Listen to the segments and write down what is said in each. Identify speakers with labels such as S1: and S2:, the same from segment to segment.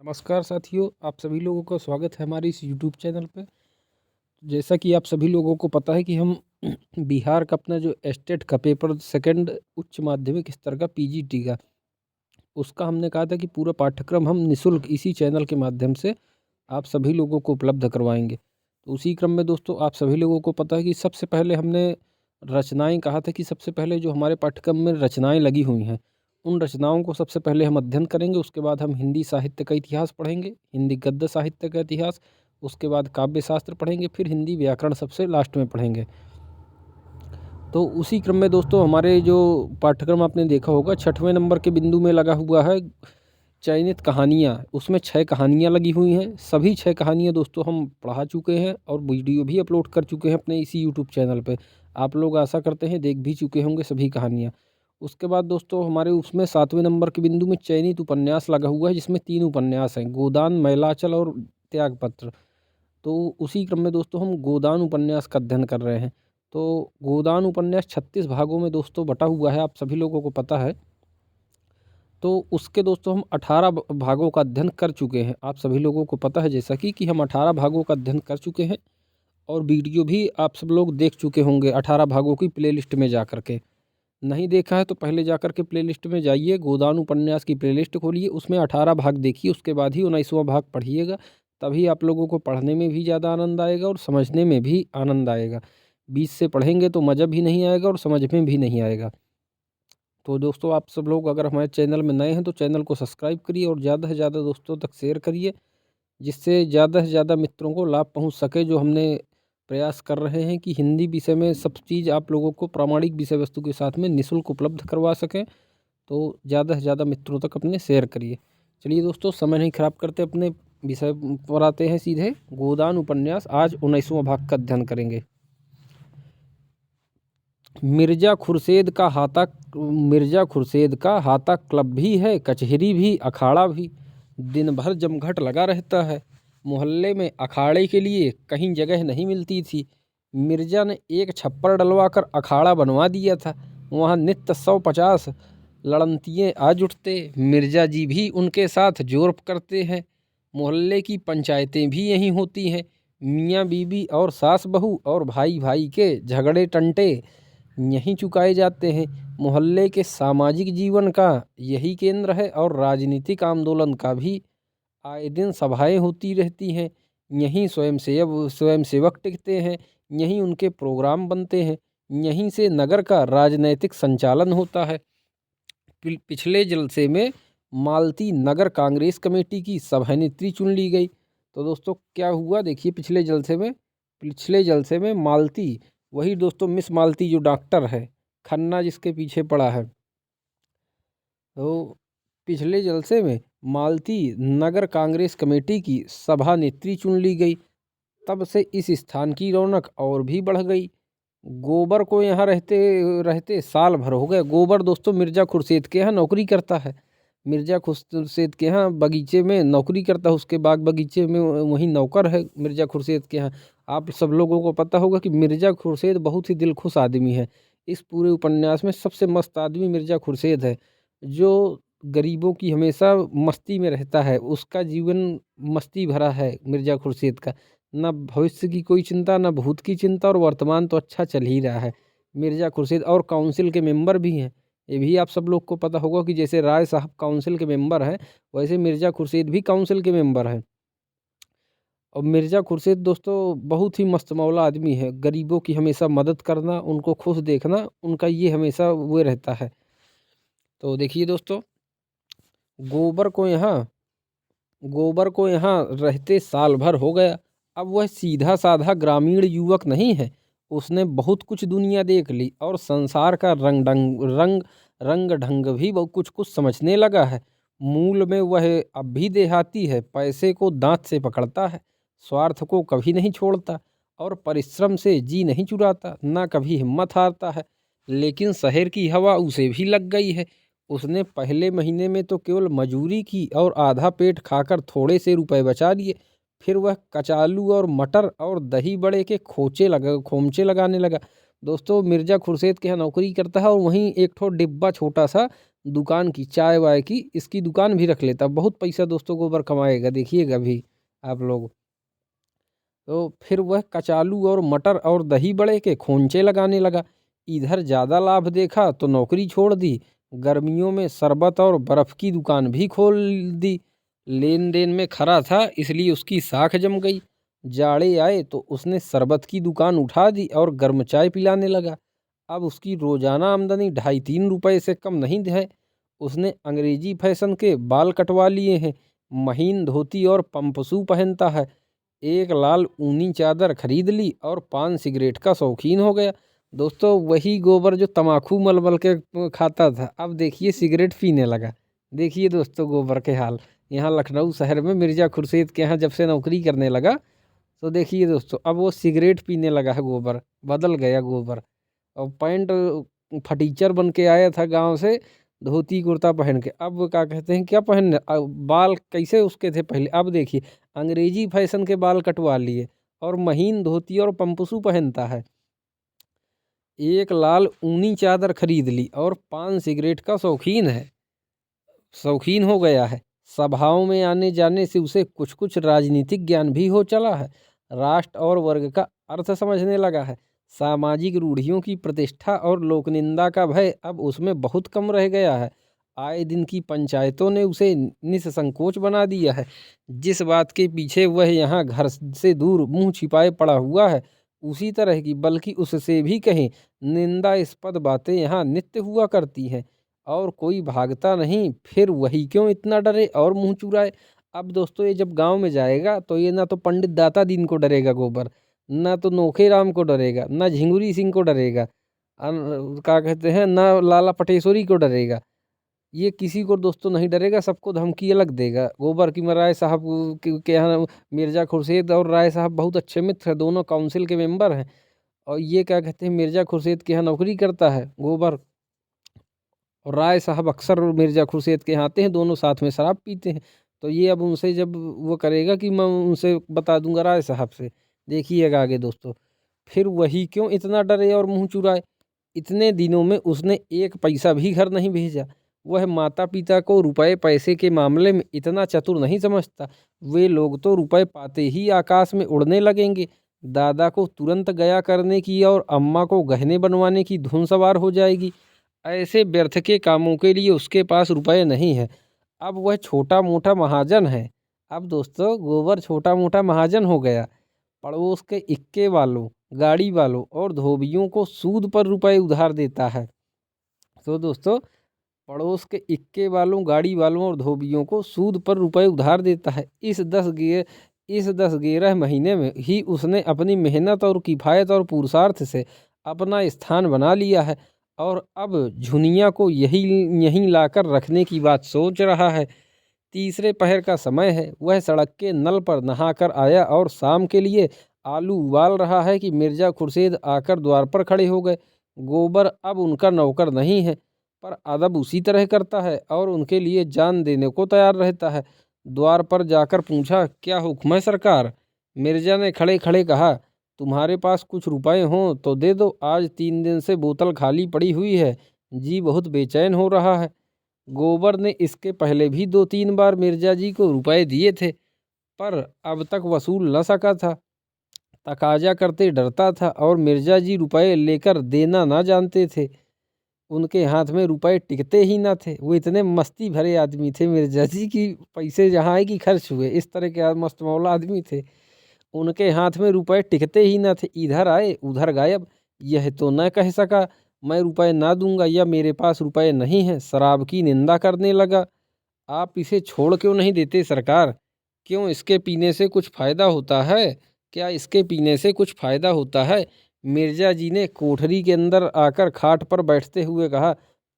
S1: नमस्कार साथियों, आप सभी लोगों का स्वागत है हमारे इस यूट्यूब चैनल पे। जैसा कि आप सभी लोगों को पता है कि हम बिहार का अपना जो एस्टेट का पेपर सेकंड उच्च माध्यमिक स्तर का पीजीटी का, उसका हमने कहा था कि पूरा पाठ्यक्रम हम निःशुल्क इसी चैनल के माध्यम से आप सभी लोगों को उपलब्ध करवाएंगे। तो उसी क्रम में दोस्तों, आप सभी लोगों को पता है कि सबसे पहले हमने रचनाएं कहा था कि सबसे पहले जो हमारे पाठ्यक्रम में रचनाएं लगी हुई हैं, उन रचनाओं को सबसे पहले हम अध्ययन करेंगे। उसके बाद हम हिंदी साहित्य का इतिहास पढ़ेंगे, हिंदी गद्य साहित्य का इतिहास, उसके बाद काव्य शास्त्र पढ़ेंगे, फिर हिंदी व्याकरण सबसे लास्ट में पढ़ेंगे। तो उसी क्रम में दोस्तों, हमारे जो पाठ्यक्रम आपने देखा होगा 6वें नंबर के बिंदु में लगा हुआ है चयनित कहानियाँ। उसमें 6 कहानियाँ लगी हुई हैं। सभी 6 कहानियाँ दोस्तों हम पढ़ा चुके हैं और वीडियो भी अपलोड कर चुके हैं अपने इसी यूट्यूब चैनल पे। आप लोग आशा करते हैं देख भी चुके होंगे सभी कहानियाँ। उसके बाद दोस्तों, हमारे उसमें 7वें नंबर के बिंदु में चयनित उपन्यास लगा हुआ है, जिसमें 3 उपन्यास हैं, गोदान, मैलाचल और त्यागपत्र। तो उसी क्रम में दोस्तों हम गोदान उपन्यास का अध्ययन कर रहे हैं। तो गोदान उपन्यास 36 भागों में दोस्तों बटा हुआ है, आप सभी लोगों को पता है। तो उसके दोस्तों हम 18 भागों का अध्ययन कर चुके हैं। आप सभी लोगों को पता है जैसा कि हम 18 भागों का अध्ययन कर चुके हैं और वीडियो भी आप सब लोग देख चुके होंगे 18 भागों की प्लेलिस्ट में जा कर के। नहीं देखा है तो पहले जा कर के प्लेलिस्ट में जाइए, गोदान उपन्यास की प्लेलिस्ट खोलिए, उसमें 18 भाग देखिए, उसके बाद ही 19वां भाग पढ़िएगा। तभी आप लोगों को पढ़ने में भी ज़्यादा आनंद आएगा और समझने में भी आनंद आएगा। बीच से पढ़ेंगे तो मज़ा भी नहीं आएगा और समझ में भी नहीं आएगा। तो दोस्तों, आप सब लोग अगर हमारे चैनल में नए हैं तो चैनल को सब्सक्राइब करिए और ज़्यादा से ज़्यादा दोस्तों तक शेयर करिए, जिससे ज़्यादा से ज़्यादा मित्रों को लाभ पहुंच सके। जो हमने प्रयास कर रहे हैं कि हिंदी विषय में सब चीज़ आप लोगों को प्रामाणिक विषय वस्तु के साथ में निःशुल्क उपलब्ध करवा सकें। तो ज़्यादा से ज़्यादा मित्रों तक अपने शेयर करिए। चलिए दोस्तों, समय नहीं खराब करते, अपने विषय पर आते हैं सीधे। गोदान उपन्यास आज 19वां भाग का अध्ययन करेंगे। मिर्जा खुर्शेद का हाथा क्लब भी है, कचहरी भी, अखाड़ा भी। दिन भर जमघट लगा रहता है। मोहल्ले में अखाड़े के लिए कहीं जगह नहीं मिलती थी। मिर्जा ने एक छप्पर डलवा कर अखाड़ा बनवा दिया था। वहाँ नित्य 150 लड़नतिये आ जुटते। मिर्जा जी भी उनके साथ जोर करते हैं। मोहल्ले की पंचायतें भी यहीं होती हैं। मियाँ बीबी और सास बहू और भाई भाई के झगड़े टंटे यहीं चुकाए जाते हैं। मोहल्ले के सामाजिक जीवन का यही केंद्र है और राजनीतिक आंदोलन का भी आए दिन सभाएं होती रहती हैं। यहीं स्वयंसेवक टिकते हैं, यहीं उनके प्रोग्राम बनते हैं, यहीं से नगर का राजनैतिक संचालन होता है। पिछले जलसे में मालती नगर कांग्रेस कमेटी की सभानेत्री चुन ली गई। तो दोस्तों क्या हुआ देखिए, पिछले जलसे में मालती, वही दोस्तों मिस मालती जो डॉक्टर है, खन्ना जिसके पीछे पड़ा है, तो पिछले जलसे में मालती नगर कांग्रेस कमेटी की सभानेत्री चुन ली गई। तब से इस स्थान की रौनक और भी बढ़ गई। गोबर को यहाँ रहते रहते साल भर हो गए। गोबर दोस्तों मिर्जा खुर्शीद के यहाँ नौकरी करता है। मिर्जा खुर्शीद के यहाँ बगीचे में नौकरी करता है, उसके बाग बगीचे में वहीं नौकर है मिर्जा खुर्शीद के यहाँ। आप सब लोगों को पता होगा कि मिर्जा खुर्शीद बहुत ही दिलखुश आदमी है। इस पूरे उपन्यास में सबसे मस्त आदमी मिर्जा खुर्शीद है, जो गरीबों की हमेशा मस्ती में रहता है। उसका जीवन मस्ती भरा है मिर्जा खुर्शीद का। ना भविष्य की कोई चिंता, ना भूत की चिंता, और वर्तमान तो अच्छा चल ही रहा है मिर्जा खुर्शीद। और काउंसिल के मेंबर भी हैं, ये भी आप सब लोग को पता होगा कि जैसे राय साहब काउंसिल के मेंबर हैं, वैसे मिर्जा खुर्शीद भी काउंसिल के मेंबर हैं। और मिर्जा खुर्शीद दोस्तों बहुत ही मस्त मौला आदमी है। गरीबों की हमेशा मदद करना, उनको खुश देखना, उनका ये हमेशा वो रहता है। तो देखिए दोस्तों, गोबर को यहाँ रहते साल भर हो गया। अब वह सीधा साधा ग्रामीण युवक नहीं है। उसने बहुत कुछ दुनिया देख ली और संसार का रंग ढंग भी बहुत कुछ समझने लगा है। मूल में वह अब भी देहाती है। पैसे को दांत से पकड़ता है, स्वार्थ को कभी नहीं छोड़ता और परिश्रम से जी नहीं चुराता, ना कभी हिम्मत हारता है। लेकिन शहर की हवा उसे भी लग गई है। उसने पहले महीने में तो केवल मजूरी की और आधा पेट खाकर थोड़े से रुपए बचा लिए। फिर वह कचालू और मटर और दही बड़े के खोमचे लगाने लगा। दोस्तों मिर्जा खुर्शीद के यहाँ नौकरी करता है और वहीं एक ठो डिब्बा छोटा सा दुकान की, चाय वाय की, इसकी दुकान भी रख लेता। बहुत पैसा दोस्तों गोबर कमाएगा, देखिएगा भी आप लोग। तो फिर वह कचालू और मटर और दही बड़े के खोंचे लगाने लगा। इधर ज़्यादा लाभ देखा तो नौकरी छोड़ दी। गर्मियों में शरबत और बर्फ़ की दुकान भी खोल दी। लेन देन में खरा था इसलिए उसकी साख जम गई। जाड़े आए तो उसने शरबत की दुकान उठा दी और गर्म चाय पिलाने लगा। अब उसकी रोज़ाना आमदनी 2.5-3 रुपये से कम नहीं है। उसने अंग्रेजी फैशन के बाल कटवा लिए हैं, महीन धोती और पंपसू पहनता है, एक लाल ऊनी चादर खरीद ली और पान सिगरेट का शौकीन हो गया। दोस्तों वही गोबर जो तम्बाकू मल के खाता था, अब देखिए सिगरेट पीने लगा। देखिए दोस्तों गोबर के हाल। यहाँ लखनऊ शहर में मिर्ज़ा खुर्शीद के यहाँ जब से नौकरी करने लगा, तो देखिए दोस्तों अब वो सिगरेट पीने लगा है। गोबर बदल गया गोबर। और पैंट फटीचर बन के आया था गांव से, धोती कुर्ता पहन के, अब क्या कहते हैं क्या पहनने, बाल कैसे उसके थे पहले, अब देखिए अंग्रेजी फैशन के बाल कटवा लिए और महीन धोती और पंपसू पहनता है, एक लाल ऊनी चादर खरीद ली और पान सिगरेट का शौकीन हो गया है। सभाओं में आने जाने से उसे कुछ कुछ राजनीतिक ज्ञान भी हो चला है। राष्ट्र और वर्ग का अर्थ समझने लगा है। सामाजिक रूढ़ियों की प्रतिष्ठा और लोकनिंदा का भय अब उसमें बहुत कम रह गया है। आए दिन की पंचायतों ने उसे निसंकोच बना दिया है। जिस बात के पीछे वह यहाँ घर से दूर मुंह छिपाए पड़ा हुआ है, उसी तरह की बल्कि उससे भी कहीं निंदास्पद बातें यहाँ नित्य हुआ करती हैं और कोई भागता नहीं। फिर वही क्यों इतना डरे और मुंह चुराए। अब दोस्तों ये जब गांव में जाएगा तो ये ना तो पंडित दाता दीन को डरेगा गोबर, ना तो नोखे राम को डरेगा, ना झिंगुरी सिंह को डरेगा, क्या कहते हैं, ना लाला पटेश्वरी को डरेगा। ये किसी को दोस्तों नहीं डरेगा, सबको धमकी अलग देगा। गोबर की राय साहब के यहाँ मिर्ज़ा खुर्शीद और राय साहब बहुत अच्छे मित्र हैं, दोनों काउंसिल के मेंबर हैं। और ये क्या कहते हैं मिर्ज़ा खुर्शीद के यहाँ नौकरी करता है गोबर, और राय साहब अक्सर मिर्ज़ा खुर्शीद के यहाँ आते हैं, दोनों साथ में शराब पीते हैं। तो ये अब उनसे जब वो करेगा कि मैं उनसे बता दूंगा राय साहब से, देखिएगा आगे दोस्तों। फिर वही क्यों इतना डरे और मुंह चुराए। इतने दिनों में उसने एक पैसा भी घर नहीं भेजा। वह माता पिता को रुपए पैसे के मामले में इतना चतुर नहीं समझता। वे लोग तो रुपए पाते ही आकाश में उड़ने लगेंगे। दादा को तुरंत गया करने की और अम्मा को गहने बनवाने की धुन सवार हो जाएगी। ऐसे व्यर्थ के कामों के लिए उसके पास रुपए नहीं है। अब वह छोटा मोटा महाजन है। अब दोस्तों गोबर छोटा मोटा महाजन हो गया। पड़ोस के इक्के वालों, गाड़ी वालों और धोबियों को सूद पर रुपए उधार देता है। तो दोस्तों पड़ोस के इक्के वालों, गाड़ी वालों और धोबियों को सूद पर रुपए उधार देता है। इस 10-11 महीने में ही उसने अपनी मेहनत और किफ़ायत और पुरुषार्थ से अपना स्थान बना लिया है और अब झुनिया को यहीं लाकर रखने की बात सोच रहा है। तीसरे पहर का समय है। वह सड़क के नल पर नहाकर आया और शाम के लिए आलू उबाल रहा है कि मिर्ज़ा खुर्शीद आकर द्वार पर खड़े हो गए। गोबर अब उनका नौकर नहीं है, पर अदब उसी तरह करता है और उनके लिए जान देने को तैयार रहता है। द्वार पर जाकर पूछा, क्या हुक्म है सरकार। मिर्ज़ा ने खड़े खड़े कहा, तुम्हारे पास कुछ रुपए हों तो दे दो, आज 3 दिन से बोतल खाली पड़ी हुई है, जी बहुत बेचैन हो रहा है। गोबर ने इसके पहले भी 2-3 बार मिर्ज़ा जी को रुपए दिए थे, पर अब तक वसूल न सका था। तकाजा करते डरता था और मिर्ज़ा जी रुपए लेकर देना ना जानते थे। उनके हाथ में रुपए टिकते ही ना थे। वो इतने मस्ती भरे आदमी थे मिर्ज़ा जी की, पैसे जहाँ आए कि खर्च हुए, इस तरह के मस्त मौला आदमी थे। उनके हाथ में रुपए टिकते ही ना थे, इधर आए उधर गायब। यह तो न कह सका मैं रुपए ना दूंगा या मेरे पास रुपए नहीं हैं। शराब की निंदा करने लगा। आप इसे छोड़ क्यों नहीं देते सरकार। क्यों इसके पीने से कुछ फ़ायदा होता है, क्या इसके पीने से कुछ फ़ायदा होता है। मिर्ज़ा जी ने कोठरी के अंदर आकर खाट पर बैठते हुए कहा,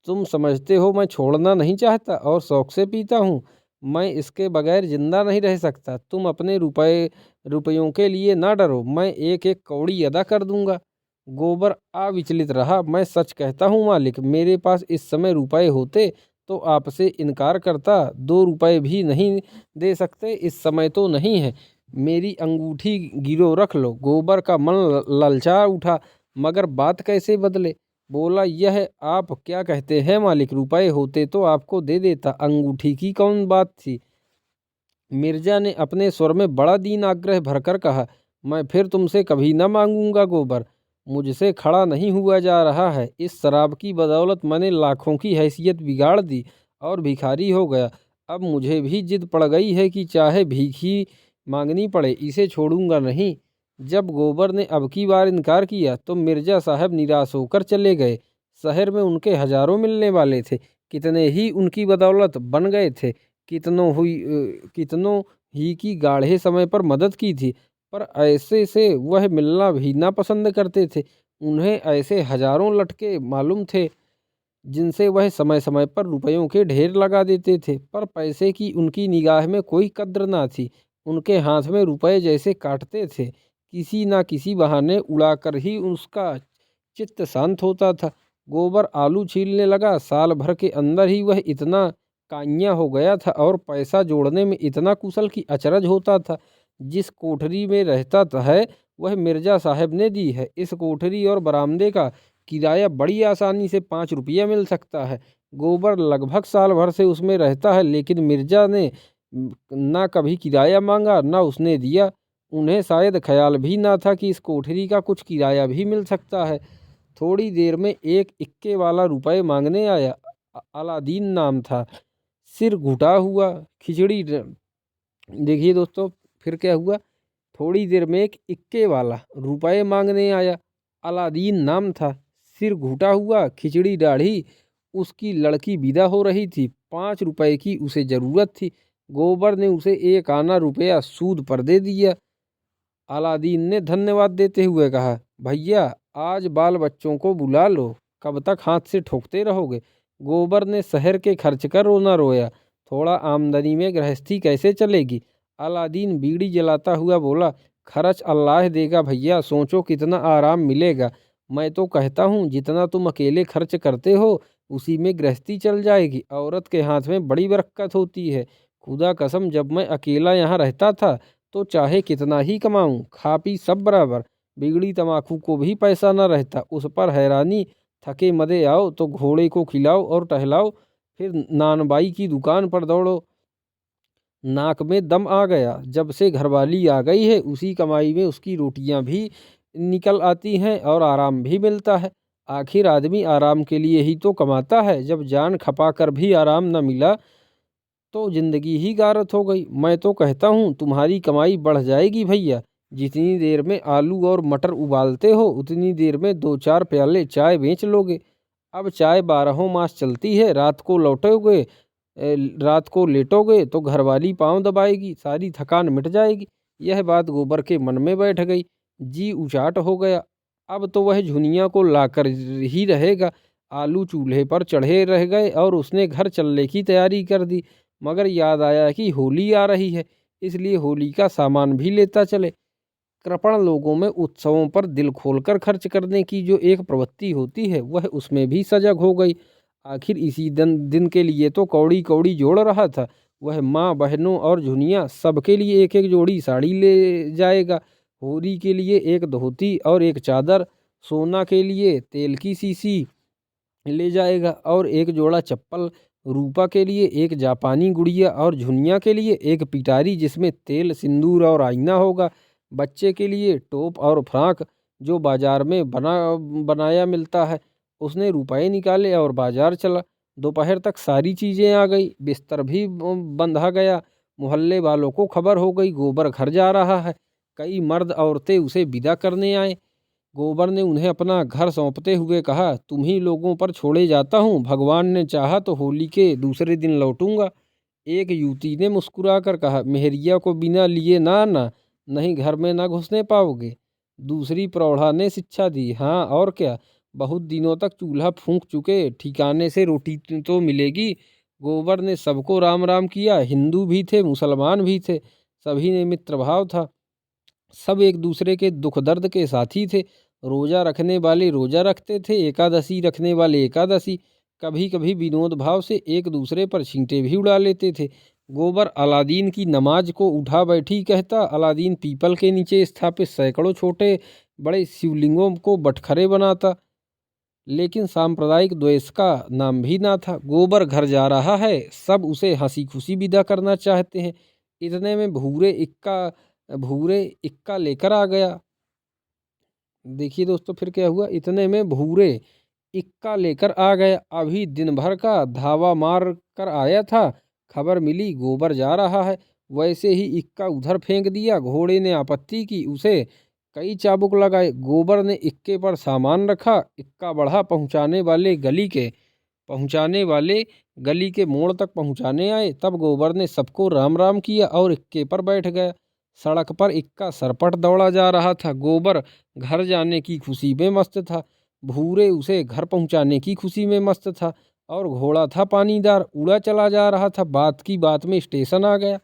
S1: तुम समझते हो मैं छोड़ना नहीं चाहता और शौक से पीता हूँ। मैं इसके बगैर जिंदा नहीं रह सकता। तुम अपने रुपयों के लिए ना डरो, मैं एक एक कौड़ी अदा कर दूंगा। गोबर अविचलित रहा। मैं सच कहता हूँ मालिक, मेरे पास इस समय रुपए होते तो आपसे इनकार करता। 2 रुपए भी नहीं दे सकते इस समय तो नहीं है। मेरी अंगूठी गिरो रख लो। गोबर का मन ललचा उठा, मगर बात कैसे बदले। बोला, यह आप क्या कहते हैं मालिक, रुपए होते तो आपको दे देता, अंगूठी की कौन बात थी। मिर्जा ने अपने स्वर में बड़ा दीन आग्रह भरकर कहा, मैं फिर तुमसे कभी न मांगूंगा गोबर, मुझसे खड़ा नहीं हुआ जा रहा है। इस शराब की बदौलत मैंने लाखों की हैसियत बिगाड़ दी और भिखारी हो गया। अब मुझे भी जिद पड़ गई है कि चाहे भीख ही मांगनी पड़े, इसे छोड़ूंगा नहीं। जब गोबर ने अब की बार इनकार किया तो मिर्जा साहब निराश होकर चले गए। शहर में उनके हजारों मिलने वाले थे, कितने ही उनकी बदौलत बन गए थे, कितनों ही की गाढ़े समय पर मदद की थी, पर ऐसे से वह मिलना भी ना पसंद करते थे। उन्हें ऐसे हजारों लटके मालूम थे जिनसे वह समय समय पर रुपयों के ढेर लगा देते थे, पर पैसे की उनकी निगाह में कोई कद्र ना थी। उनके हाथ में रुपए जैसे काटते थे, किसी ना किसी बहाने उड़ाकर ही उसका चित्त शांत होता था। गोबर आलू छीलने लगा। साल भर के अंदर ही वह इतना काइयाँ हो गया था और पैसा जोड़ने में इतना कुशल कि अचरज होता था। जिस कोठरी में रहता है वह मिर्जा साहब ने दी है। इस कोठरी और बरामदे का किराया बड़ी आसानी से 5 रुपया मिल सकता है। गोबर लगभग साल भर से उसमें रहता है, लेकिन मिर्जा ने ना कभी किराया मांगा ना उसने दिया। उन्हें शायद ख्याल भी ना था कि इस कोठरी का कुछ किराया भी मिल सकता है। थोड़ी देर में एक इक्के वाला रुपए मांगने आया। अलादीन नाम था। सिर घुटा हुआ, खिचड़ी देखिए दोस्तों, फिर क्या हुआ। थोड़ी देर में एक इक्के वाला रुपए मांगने आया। अलादीन नाम था। सिर घुटा हुआ, खिचड़ी दाढ़ी। उसकी लड़की विदा हो रही थी। 5 रुपए की उसे जरूरत थी। गोबर ने उसे 1 आना रुपया सूद पर दे दिया। अलादीन ने धन्यवाद देते हुए कहा, भैया आज बाल बच्चों को बुला लो, कब तक हाथ से ठोकते रहोगे। गोबर ने शहर के खर्च कर रोना रोया। थोड़ा आमदनी में गृहस्थी कैसे चलेगी। अलादीन बीड़ी जलाता हुआ बोला, खर्च अल्लाह देगा भैया, सोचो कितना आराम मिलेगा। मैं तो कहता हूँ जितना तुम अकेले खर्च करते हो उसी में गृहस्थी चल जाएगी। औरत के हाथ में बड़ी बरकत होती है। खुदा कसम, जब मैं अकेला यहाँ रहता था तो चाहे कितना ही कमाऊं, खा पी सब बराबर, बिगड़ी तम्बाकू को भी पैसा न रहता। उस पर हैरानी, थके मदे आओ तो घोड़े को खिलाओ और टहलाओ, फिर नानबाई की दुकान पर दौड़ो। नाक में दम आ गया। जब से घरवाली आ गई है उसी कमाई में उसकी रोटियां भी निकल आती हैं और आराम भी मिलता है। आखिर आदमी आराम के लिए ही तो कमाता है। जब जान खपा कर भी आराम न मिला तो जिंदगी ही गारत हो गई। मैं तो कहता हूँ तुम्हारी कमाई बढ़ जाएगी भैया। जितनी देर में आलू और मटर उबालते हो उतनी देर में 2-4 प्याले चाय बेच लोगे। अब चाय 12 मास चलती है। रात को लेटोगे तो घरवाली पाँव दबाएगी, सारी थकान मिट जाएगी। यह बात गोबर के मन में बैठ गई। जी उचाट हो गया। अब तो वह झुनिया को लाकर ही रहेगा। आलू चूल्हे पर चढ़े रह गए और उसने घर चलने की तैयारी कर दी। मगर याद आया कि होली आ रही है, इसलिए होली का सामान भी लेता चले। कृपण लोगों में उत्सवों पर दिल खोलकर खर्च करने की जो एक प्रवृत्ति होती है वह उसमें भी सजग हो गई। आखिर इसी दिन के लिए तो कौड़ी कौड़ी जोड़ रहा था। वह माँ बहनों और झुनिया सबके लिए एक एक जोड़ी साड़ी ले जाएगा। होली के लिए एक धोती और एक चादर, सोना के लिए तेल की शीशी ले जाएगा और एक जोड़ा चप्पल, रूपा के लिए एक जापानी गुड़िया और झुनिया के लिए एक पिटारी जिसमें तेल, सिंदूर और आईना होगा। बच्चे के लिए टोप और फ्राक जो बाजार में बनाया मिलता है। उसने रुपए निकाले और बाजार चला। दोपहर तक सारी चीजें आ गई। बिस्तर भी बंधा गया। मोहल्ले वालों को खबर हो गई गोबर घर जा रहा है। कई मर्द औरतें उसे विदा करने आए। गोबर ने उन्हें अपना घर सौंपते हुए कहा, तुम्ही लोगों पर छोड़े जाता हूँ, भगवान ने चाहा तो होली के दूसरे दिन लौटूंगा। एक युवती ने मुस्कुराकर कहा, मेहरिया को बिना लिए ना आना, नहीं घर में ना घुसने पाओगे। दूसरी प्रौढ़ा ने शिक्षा दी, हाँ और क्या, बहुत दिनों तक चूल्हा फूंक चुके, ठिकाने से रोटी तो मिलेगी। गोबर ने सबको राम राम किया। हिंदू भी थे, मुसलमान भी थे, सभी ने मित्र भाव था। सब एक दूसरे के दुख दर्द के साथी थे। रोजा रखने वाले रोजा रखते थे, एकादशी रखने वाले एकादशी। कभी कभी विनोद भाव से एक दूसरे पर छींटे भी उड़ा लेते थे। गोबर अलादीन की नमाज को उठा बैठी कहता। अलादीन पीपल के नीचे स्थापित सैकड़ों छोटे बड़े शिवलिंगों को बटखरे बनाता। लेकिन सांप्रदायिक द्वेष का नाम भी ना था। गोबर घर जा रहा है, सब उसे हंसी खुशी विदा करना चाहते हैं। इतने में भूरे इक्का लेकर आ गया। देखिए दोस्तों फिर क्या हुआ, इतने में भूरे इक्का लेकर आ गया। अभी दिन भर का धावा मार कर आया था, खबर मिली गोबर जा रहा है। वैसे ही इक्का उधर फेंक दिया। घोड़े ने आपत्ति की, उसे कई चाबुक लगाए। गोबर ने इक्के पर सामान रखा। इक्का बढ़ा, पहुंचाने वाले गली के मोड़ तक पहुंचाने आए। तब गोबर ने सबको राम राम किया और इक्के पर बैठ गया। सड़क पर इक्का सरपट दौड़ा जा रहा था। गोबर घर जाने की खुशी में मस्त था, भूरे उसे घर पहुंचाने की खुशी में मस्त था, और घोड़ा था पानीदार, उड़ा चला जा रहा था। बात की बात में स्टेशन आ गया।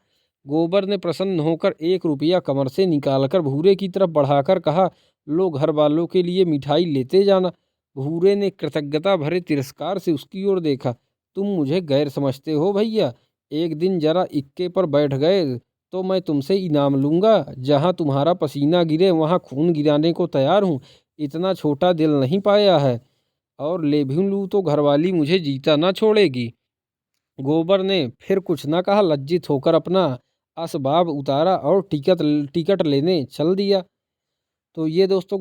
S1: गोबर ने प्रसन्न होकर 1 रुपया कमर से निकालकर भूरे की तरफ बढ़ाकर कहा, लो घर वालों के लिए मिठाई लेते जाना। भूरे ने कृतज्ञता भरे तिरस्कार से उसकी ओर देखा। तुम मुझे गैर समझते हो भैया, एक दिन जरा इक्के पर बैठ गए तो मैं तुमसे इनाम लूंगा। जहां तुम्हारा पसीना गिरे वहां खून गिराने को तैयार हूँ। इतना छोटा दिल नहीं पाया है, और ले भी लूँ तो घरवाली मुझे जीता ना छोड़ेगी। गोबर ने फिर कुछ न कहा, लज्जित होकर अपना असबाब उतारा और टिकट लेने चल दिया। तो ये दोस्तों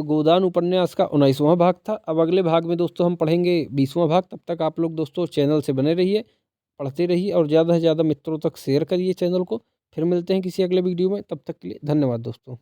S1: गोदान उपन्यास का 19वां भाग था। अब अगले भाग में दोस्तों हम पढ़ेंगे 20वां भाग। तब तक आप लोग दोस्तों चैनल से बने रहिए, पढ़ते रहिए और ज़्यादा से ज़्यादा मित्रों तक शेयर करिए चैनल को। फिर मिलते हैं किसी अगले वीडियो में, तब तक के लिए धन्यवाद दोस्तों।